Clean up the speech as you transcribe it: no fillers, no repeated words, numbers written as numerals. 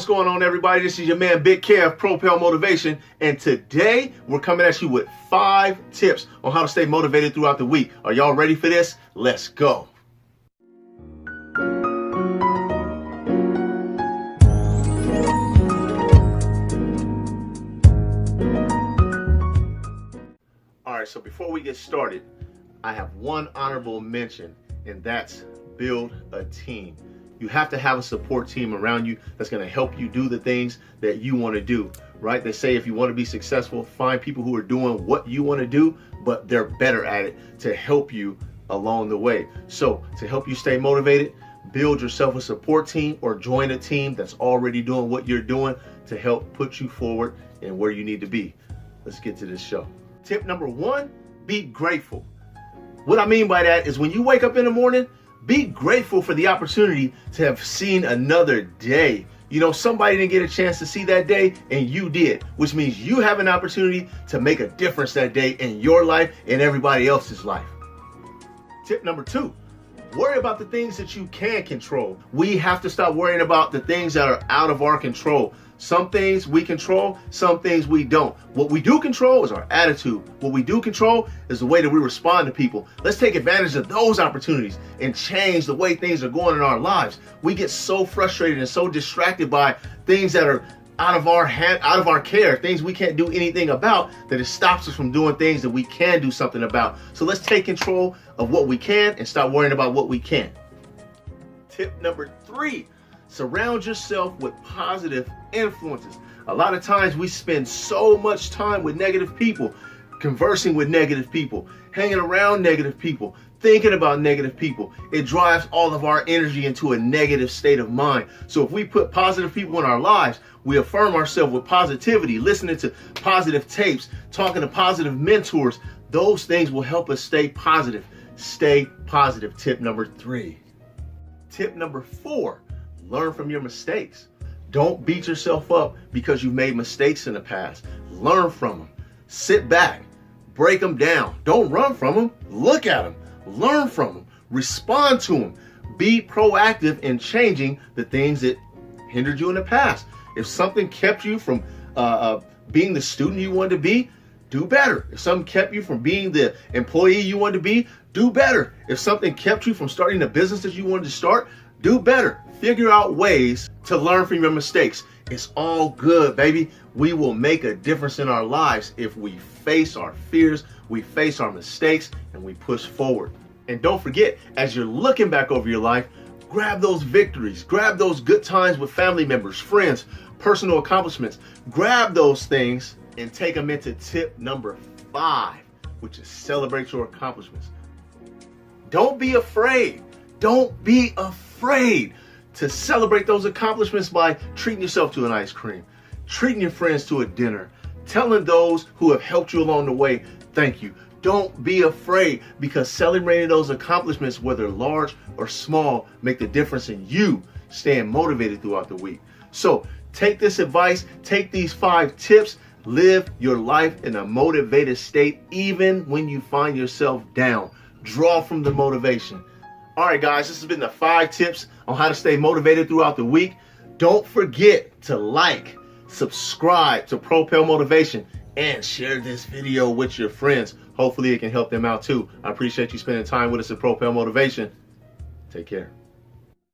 going on, everybody? This is your man Big Kev, Propel Motivation, and today we're coming at you with 5 tips on how to stay motivated throughout the week. Are y'all ready for this? Let's go. All right, so before we get started, I have one honorable mention, and that's build a team. You have to have a support team around you that's going to help you do the things that you want to do, right? They say if you want to be successful, find people who are doing what you want to do, but they're better at it to help you along the way. So to help you stay motivated, build yourself a support team or join a team that's already doing what you're doing to help put you forward and where you need to be. Let's get to this show. Tip number 1, be grateful. What I mean by that is when you wake up in the morning, be grateful for the opportunity to have seen another day. You know, somebody didn't get a chance to see that day and you did, which means you have an opportunity to make a difference that day in your life and everybody else's life. Tip number 2, worry about the things that you can control. We have to stop worrying about the things that are out of our control. Some things we control, some things we don't. What we do control is our attitude. What we do control is the way that we respond to people. Let's take advantage of those opportunities and change the way things are going in our lives. We get so frustrated and so distracted by things that are out of our care, things we can't do anything about, that it stops us from doing things that we can do something about. So let's take control of what we can and stop worrying about what we can't. Tip number 3. Surround yourself with positive influences. A lot of times we spend so much time with negative people, conversing with negative people, hanging around negative people, thinking about negative people. It drives all of our energy into a negative state of mind. So if we put positive people in our lives, we affirm ourselves with positivity, listening to positive tapes, talking to positive mentors, those things will help us stay positive. Stay positive. Tip number 3. Tip number 4. Learn from your mistakes. Don't beat yourself up because you made mistakes in the past. Learn from them. Sit back. Break them down. Don't run from them. Look at them. Learn from them. Respond to them. Be proactive in changing the things that hindered you in the past. If something kept you from being the student you wanted to be, do better. If something kept you from being the employee you wanted to be, do better. If something kept you from starting the business that you wanted to start, do better. Figure out ways to learn from your mistakes. It's all good, baby. We will make a difference in our lives if we face our fears, we face our mistakes, and we push forward. And don't forget, as you're looking back over your life, grab those victories, grab those good times with family members, friends, personal accomplishments. Grab those things and take them into tip number 5, which is celebrate your accomplishments. Don't be afraid. Don't be afraid to celebrate those accomplishments by treating yourself to an ice cream, treating your friends to a dinner, telling those who have helped you along the way, thank you. Don't be afraid, because celebrating those accomplishments, whether large or small, make the difference in you staying motivated throughout the week. So take this advice, take these 5 tips, live your life in a motivated state, even when you find yourself down. Draw from the motivation. All right, guys, this has been the 5 tips on how to stay motivated throughout the week. Don't forget to like, subscribe to Propel Motivation, and share this video with your friends. Hopefully it can help them out too. I appreciate you spending time with us at Propel Motivation. Take care.